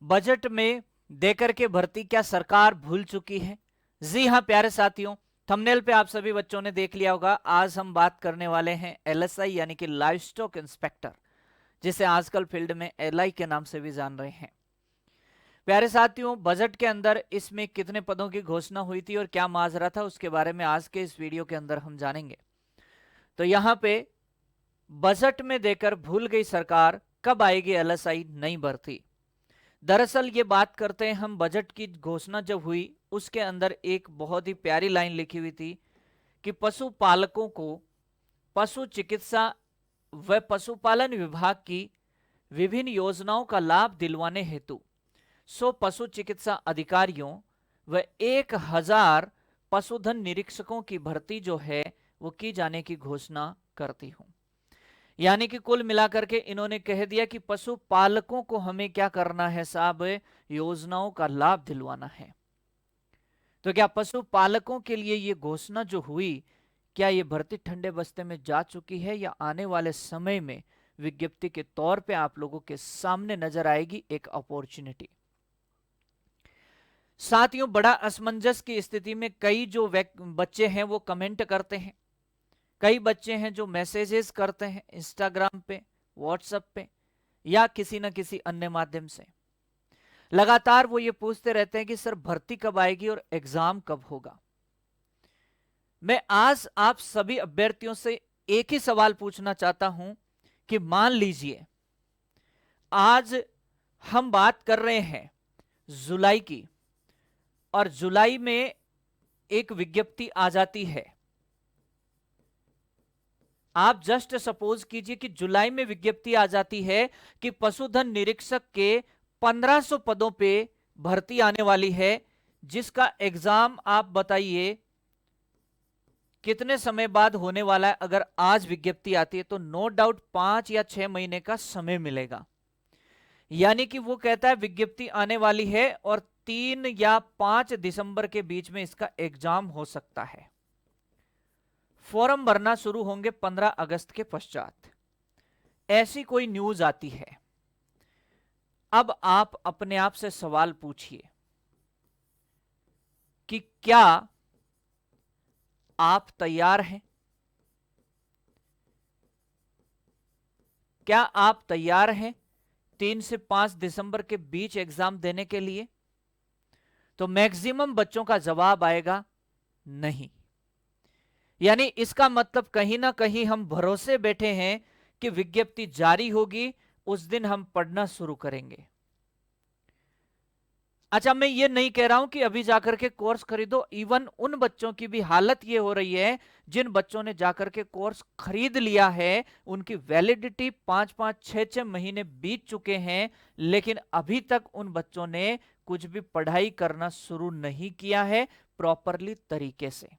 Budget में देकर के भर्ती क्या सरकार भूल चुकी है? जी हां प्यारे साथियों, थंबनेल पे आप सभी बच्चों ने देख लिया होगा। आज हम बात करने वाले हैं एलएसआई यानी कि लाइव स्टॉक इंस्पेक्टर, जिसे आजकल फील्ड में एलआई के नाम से भी जान रहे हैं। प्यारे साथियों, बजट के अंदर इसमें कितने पदों की घोषणा हुई थी और क्या माजरा था, उसके बारे में आज के इस वीडियो के अंदर हम जानेंगे। तो यहाँ पे बजट में देकर भूल गई सरकार, कब आएगी एलएसआई नई भर्ती? दरअसल ये बात करते हैं हम, बजट की घोषणा जब हुई उसके अंदर एक बहुत ही प्यारी लाइन लिखी हुई थी कि पशुपालकों को पशु चिकित्सा व पशुपालन विभाग की विभिन्न योजनाओं का लाभ दिलवाने हेतु 100 पशु चिकित्सा अधिकारियों व 1000 पशुधन निरीक्षकों की भर्ती जो है वो की जाने की घोषणा करती हूं। यानी कि कुल मिलाकर के इन्होंने कह दिया कि पशुपालकों को हमें क्या करना है साहब, योजनाओं का लाभ दिलवाना है। तो क्या पशुपालकों के लिए ये घोषणा जो हुई, क्या ये भर्ती ठंडे बस्ते में जा चुकी है या आने वाले समय में विज्ञप्ति के तौर पे आप लोगों के सामने नजर आएगी एक अपॉर्चुनिटी? साथियों, बड़ा असमंजस की स्थिति में कई जो बच्चे हैं वो कमेंट करते हैं, कई बच्चे हैं जो मैसेजेस करते हैं इंस्टाग्राम पे, व्हाट्सएप पे या किसी न किसी अन्य माध्यम से। लगातार वो ये पूछते रहते हैं कि सर भर्ती कब आएगी और एग्जाम कब होगा। मैं आज आप सभी अभ्यर्थियों से एक ही सवाल पूछना चाहता हूं कि मान लीजिए आज हम बात कर रहे हैं जुलाई की, और जुलाई में एक विज्ञप्ति आ जाती है। आप जस्ट सपोज कीजिए कि जुलाई में विज्ञप्ति आ जाती है कि पशुधन निरीक्षक के 1500 पदों पे भर्ती आने वाली है, जिसका एग्जाम आप बताइए कितने समय बाद होने वाला है। अगर आज विज्ञप्ति आती है तो नो डाउट 5 या 6 महीने का समय मिलेगा। यानी कि वो कहता है विज्ञप्ति आने वाली है और 3 या 5 दिसंबर के बीच में इसका एग्जाम हो सकता है। फॉर्म भरना शुरू होंगे 15 अगस्त के पश्चात, ऐसी कोई न्यूज आती है। अब आप अपने आप से सवाल पूछिए कि क्या आप तैयार हैं? क्या आप तैयार हैं 3 से 5 दिसंबर के बीच एग्जाम देने के लिए? तो मैक्सिमम बच्चों का जवाब आएगा नहीं। यानी इसका मतलब कहीं ना कहीं हम भरोसे बैठे हैं कि विज्ञप्ति जारी होगी, उस दिन हम पढ़ना शुरू करेंगे। अच्छा, मैं ये नहीं कह रहा हूं कि अभी जाकर के कोर्स खरीदो। इवन उन बच्चों की भी हालत ये हो रही है जिन बच्चों ने जाकर के कोर्स खरीद लिया है, उनकी वैलिडिटी 5-5 6-6 महीने बीत चुके हैं, लेकिन अभी तक उन बच्चों ने कुछ भी पढ़ाई करना शुरू नहीं किया है प्रॉपरली तरीके से।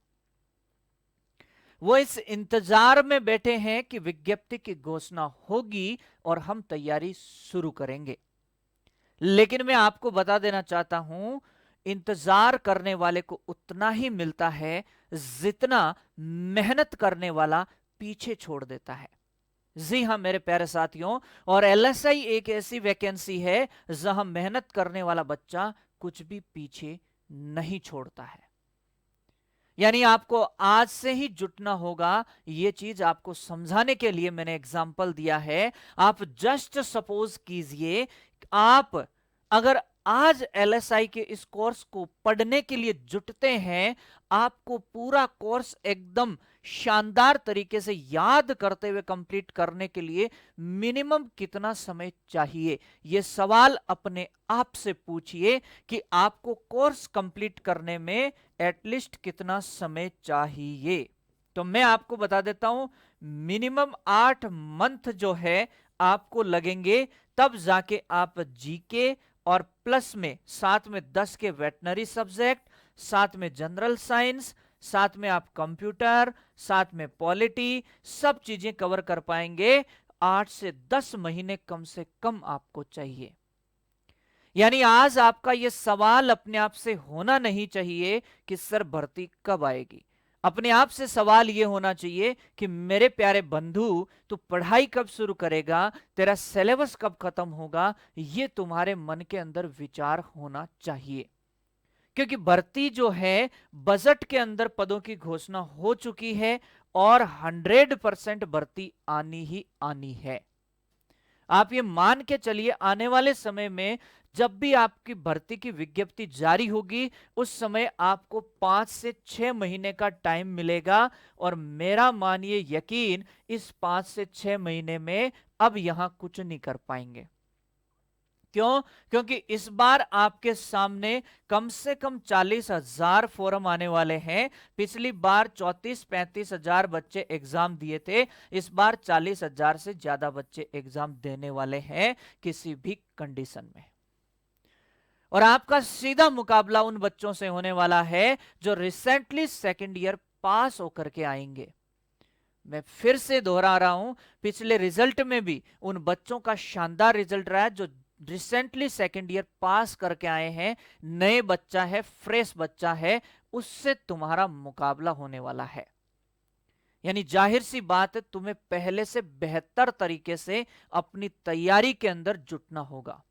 वो इस इंतजार में बैठे हैं कि विज्ञप्ति की घोषणा होगी और हम तैयारी शुरू करेंगे। लेकिन मैं आपको बता देना चाहता हूं, इंतजार करने वाले को उतना ही मिलता है जितना मेहनत करने वाला पीछे छोड़ देता है। जी हां मेरे प्यारे साथियों, और एलएसआई एक ऐसी वैकेंसी है जहां मेहनत करने वाला बच्चा कुछ भी पीछे नहीं छोड़ता है। यानी आपको आज से ही जुटना होगा। यह चीज आपको समझाने के लिए मैंने एग्जाम्पल दिया है। आप जस्ट सपोज कीजिए, आप अगर आज एलएसआई के इस कोर्स को पढ़ने के लिए जुटते हैं, आपको पूरा कोर्स एकदम शानदार तरीके से याद करते हुए कंप्लीट करने के लिए मिनिमम कितना समय चाहिए? यह सवाल अपने आप से पूछिए कि आपको कोर्स कंप्लीट करने में एटलीस्ट कितना समय चाहिए। तो मैं आपको बता देता हूं, मिनिमम 8 मंथ जो है आपको लगेंगे, तब जाके आप जीके और प्लस में साथ में 10 के वेटनरी सब्जेक्ट, साथ में जनरल साइंस, साथ में आप कंप्यूटर, साथ में पॉलिटी, सब चीजें कवर कर पाएंगे। 8 से 10 महीने कम से कम आपको चाहिए। यानी आज आपका यह सवाल अपने आप से होना नहीं चाहिए कि सर भर्ती कब आएगी। अपने आप से सवाल यह होना चाहिए कि मेरे प्यारे बंधु, तू पढ़ाई कब शुरू करेगा, तेरा सिलेबस कब खत्म होगा, यह तुम्हारे मन के अंदर विचार होना चाहिए। क्योंकि भर्ती जो है, बजट के अंदर पदों की घोषणा हो चुकी है और 100% भर्ती आनी ही आनी है। आप ये मान के चलिए, आने वाले समय में जब भी आपकी भर्ती की विज्ञप्ति जारी होगी, उस समय आपको 5 से 6 महीने का टाइम मिलेगा। और मेरा मानिए यकीन, इस 5 से 6 महीने में अब यहां कुछ नहीं कर पाएंगे। क्यों? क्योंकि इस बार आपके सामने कम से कम 40,000 फॉर्म आने वाले हैं। पिछली बार 34-35 हजार बच्चे एग्जाम दिए थे, इस बार 40,000 से ज्यादा बच्चे एग्जाम देने वाले हैं किसी भी कंडीशन में। और आपका सीधा मुकाबला उन बच्चों से होने वाला है जो रिसेंटली सेकेंड ईयर पास होकर के आएंगे। मैं फिर से दोहरा रहा हूं, पिछले रिजल्ट में भी उन बच्चों का शानदार रिजल्ट रहा है जो रिसेंटली सेकेंड ईयर पास करके आए हैं। नए बच्चा है, फ्रेश बच्चा है, उससे तुम्हारा मुकाबला होने वाला है। यानी जाहिर सी बात है, तुम्हें पहले से बेहतर तरीके से अपनी तैयारी के अंदर जुटना होगा।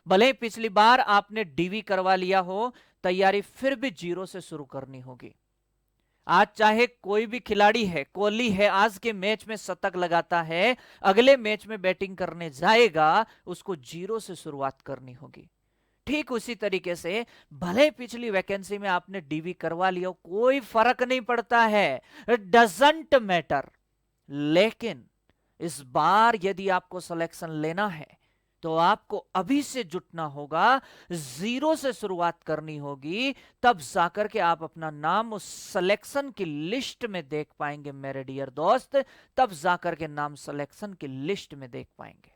भले ही पिछली बार आपने डीवी करवा लिया हो, तैयारी फिर भी जीरो से शुरू करनी होगी। आज चाहे कोई भी खिलाड़ी है, कोहली है, आज के मैच में शतक लगाता है, अगले मैच में बैटिंग करने जाएगा, उसको जीरो से शुरुआत करनी होगी। ठीक उसी तरीके से भले पिछली वैकेंसी में आपने डीवी करवा लिया, कोई फर्क नहीं पड़ता है, डजंट मैटर। लेकिन इस बार यदि आपको सिलेक्शन लेना है तो आपको अभी से जुटना होगा, जीरो से शुरुआत करनी होगी, तब जाकर के आप अपना नाम उस सिलेक्शन की लिस्ट में देख पाएंगे मेरे डियर दोस्त। तब जाकर के नाम सिलेक्शन की लिस्ट में देख पाएंगे।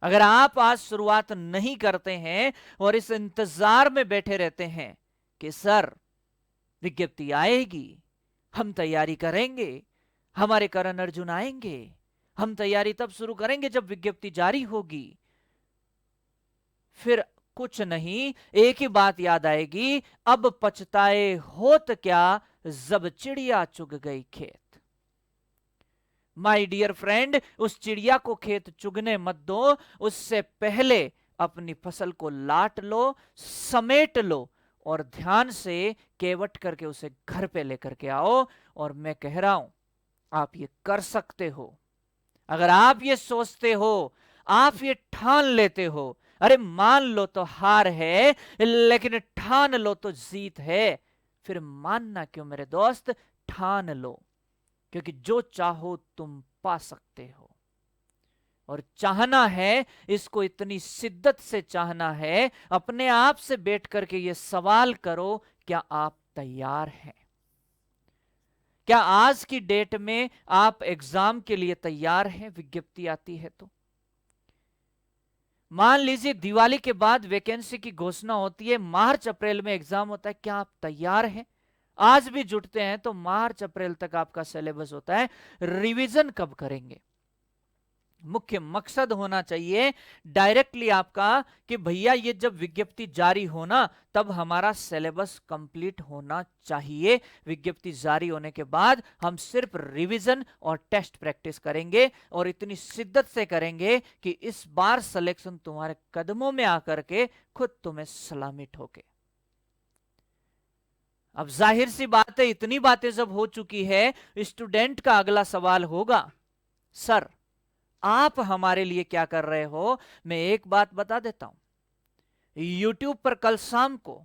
अगर आप आज शुरुआत नहीं करते हैं और इस इंतजार में बैठे रहते हैं कि सर विज्ञप्ति आएगी, हम तैयारी करेंगे, हमारे करण अर्जुन आएंगे, हम तैयारी तब शुरू करेंगे जब विज्ञप्ति जारी होगी, फिर कुछ नहीं, एक ही बात याद आएगी, अब पछताए होत क्या जब चिड़िया चुग गई खेत। माय डियर फ्रेंड, उस चिड़िया को खेत चुगने मत दो, उससे पहले अपनी फसल को लाट लो, समेट लो और ध्यान से केवट करके उसे घर पे लेकर के आओ। और मैं कह रहा हूं, आप ये कर सकते हो। अगर आप ये सोचते हो, आप ये ठान लेते हो, अरे मान लो तो हार है, लेकिन ठान लो तो जीत है, फिर मानना क्यों मेरे दोस्त, ठान लो। क्योंकि जो चाहो तुम पा सकते हो। और चाहना है, इसको इतनी शिद्दत से चाहना है, अपने आप से बैठ करके ये सवाल करो, क्या आप तैयार हैं? क्या आज की डेट में आप एग्जाम के लिए तैयार हैं? विज्ञप्ति आती है तो मान लीजिए दिवाली के बाद वैकेंसी की घोषणा होती है, मार्च अप्रैल में एग्जाम होता है, क्या आप तैयार हैं? आज भी जुटते हैं तो मार्च अप्रैल तक आपका सिलेबस होता है, रिवीजन कब करेंगे? मुख्य मकसद होना चाहिए डायरेक्टली आपका कि भैया ये जब विज्ञप्ति जारी होना तब हमारा सिलेबस कंप्लीट होना चाहिए। विज्ञप्ति जारी होने के बाद हम सिर्फ रिवीजन और टेस्ट प्रैक्टिस करेंगे और इतनी शिद्दत से करेंगे कि इस बार सिलेक्शन तुम्हारे कदमों में आकर के खुद तुम्हें सलामी ठोके। अब जाहिर सी बात है, इतनी बातें जब हो चुकी है, स्टूडेंट का अगला सवाल होगा, सर आप हमारे लिए क्या कर रहे हो? मैं एक बात बता देता हूं, YouTube पर कल शाम को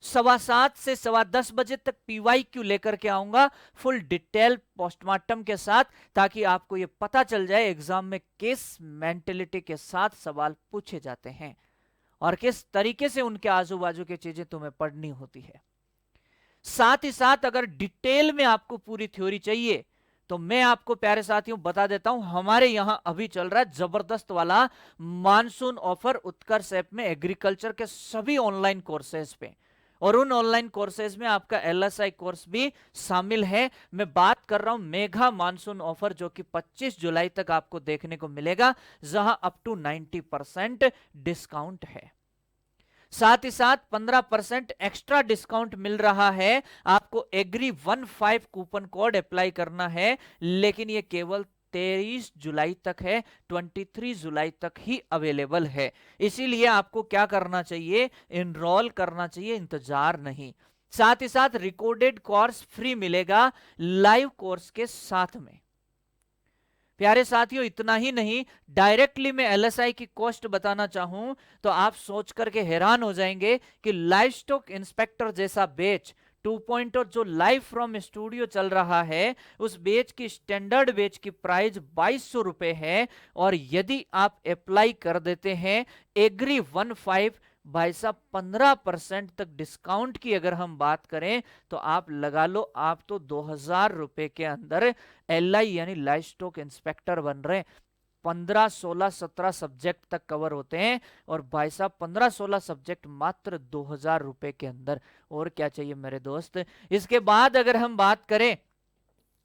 7:15 से 10:15 बजे तक PYQ लेकर के आऊंगा, फुल डिटेल पोस्टमार्टम के साथ, ताकि आपको यह पता चल जाए एग्जाम में किस मेंटेलिटी के साथ सवाल पूछे जाते हैं और किस तरीके से उनके आजू बाजू की चीजें तुम्हें पढ़नी होती है। साथ ही साथ अगर डिटेल में आपको पूरी थ्योरी चाहिए तो मैं आपको प्यारे साथियों बता देता हूं, हमारे यहां अभी चल रहा है जबरदस्त वाला मानसून ऑफर उत्कर्ष ऐप में एग्रीकल्चर के सभी ऑनलाइन कोर्सेज पे, और उन ऑनलाइन कोर्सेज में आपका LSI कोर्स भी शामिल है। मैं बात कर रहा हूं मेघा मानसून ऑफर, जो कि 25 जुलाई तक आपको देखने को मिलेगा, जहां अप टू 90% डिस्काउंट है। साथ ही साथ 15% एक्स्ट्रा डिस्काउंट मिल रहा है। आपको एग्री 15 कूपन कोड अप्लाई करना है, लेकिन ये केवल 23 जुलाई तक है, 23 जुलाई तक ही अवेलेबल है। इसीलिए आपको क्या करना चाहिए, इनरोल करना चाहिए, इंतजार नहीं। साथ ही साथ रिकॉर्डेड कोर्स फ्री मिलेगा लाइव कोर्स के साथ में। प्यारे साथियों, इतना ही नहीं, डायरेक्टली मैं एलएसआई की कॉस्ट बताना चाहूं तो आप सोच करके हैरान हो जाएंगे कि लाइव स्टॉक इंस्पेक्टर जैसा बैच 2.0 जो लाइव फ्रॉम स्टूडियो चल रहा है, उस बैच की स्टैंडर्ड बैच की प्राइस 2200 रुपए है। और यदि आप अप्लाई कर देते हैं एग्री 15, भाई साहब 15% तक डिस्काउंट की अगर हम बात करें तो आप लगा लो, आप तो 2000 रुपए के अंदर एलआई यानी लाइव स्टॉक इंस्पेक्टर बन रहे हैं। 15, 16, 17 सब्जेक्ट तक कवर होते हैं, और भाई साहब 15, 16 सब्जेक्ट मात्र 2000 रुपए के अंदर। और क्या चाहिए मेरे दोस्त। इसके बाद अगर हम बात करें,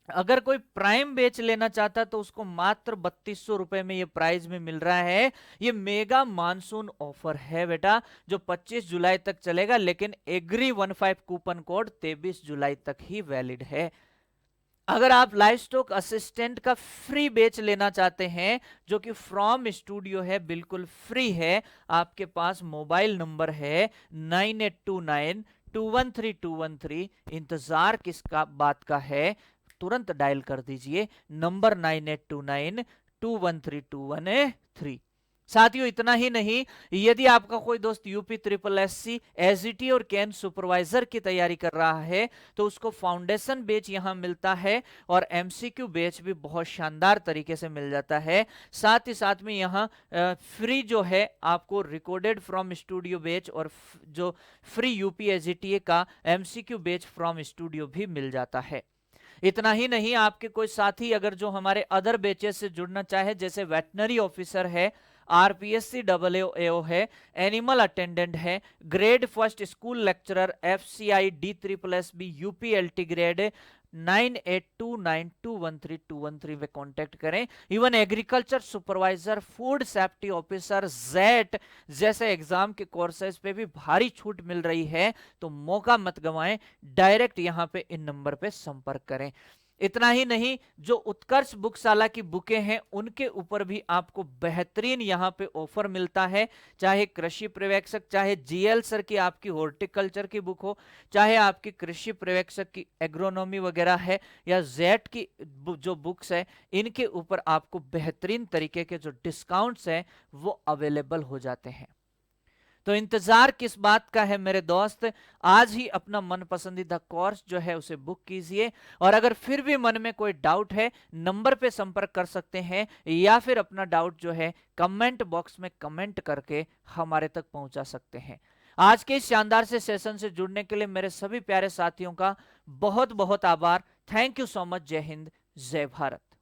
अगर कोई प्राइम बेच लेना चाहता तो उसको मात्र 3200 रुपए में ये प्राइस में मिल रहा है। ये मेगा मानसून ऑफर है बेटा, जो 25 जुलाई तक चलेगा, लेकिन एग्री 15 कूपन कोड 23 जुलाई तक ही वैलिड है। अगर आप लाइव स्टॉक असिस्टेंट का फ्री बेच लेना चाहते हैं, जो कि फ्रॉम स्टूडियो है, बिल्कुल फ्री है, आपके पास मोबाइल नंबर है 9829213213। इंतजार किसका बात का है, तुरंत डायल कर दीजिए नंबर 9829213213। साथियों, इतना ही नहीं, यदि आपका कोई दोस्त यूपी ट्रिपल एससी एसजीटी और कैन सुपरवाइजर की तैयारी कर रहा है तो उसको फाउंडेशन बैच यहां मिलता है, और एमसीक्यू बैच भी बहुत शानदार तरीके से मिल जाता है। साथ ही साथ में यहां फ्री जो है आपको रिकॉर्डेड फ्रॉम स्टूडियो बैच और जो फ्री यूपी एसजीटी का एमसीक्यू बैच फ्रॉम स्टूडियो भी मिल जाता है। इतना ही नहीं, आपके कोई साथी अगर जो हमारे अदर बैचेस से जुड़ना चाहे, जैसे वेटनरी ऑफिसर है, आरपीएससी AAO है, एनिमल अटेंडेंट है, grade first school lecturer, FCI D++B UPLT grade 9829213213 पे कांटेक्ट करें। Even agriculture supervisor, food safety officer, JET जैसे एग्जाम के कोर्सेज पे भी भारी छूट मिल रही है, तो मौका मत गंवाएं, डायरेक्ट यहां पे इन नंबर पे संपर्क करें। इतना ही नहीं, जो उत्कर्ष बुकशाला की बुकें हैं उनके ऊपर भी आपको बेहतरीन यहां पे ऑफर मिलता है। चाहे कृषि पर्यवेक्षक, चाहे जीएल सर की आपकी हॉर्टिकल्चर की बुक हो, चाहे आपकी कृषि पर्यवेक्षक की एग्रोनॉमी वगैरह है, या जेट की जो बुक्स है, इनके ऊपर आपको बेहतरीन तरीके के जो डिस्काउंट्स हैं वो अवेलेबल हो जाते हैं। तो इंतजार किस बात का है मेरे दोस्त, आज ही अपना मन पसंदीदा कोर्स जो है उसे बुक कीजिए। और अगर फिर भी मन में कोई डाउट है, नंबर पे संपर्क कर सकते हैं, या फिर अपना डाउट जो है कमेंट बॉक्स में कमेंट करके हमारे तक पहुंचा सकते हैं। आज के इस शानदार से सेशन से जुड़ने के लिए मेरे सभी प्यारे साथियों का बहुत बहुत आभार। Thank you so much. जय हिंद, जय भारत।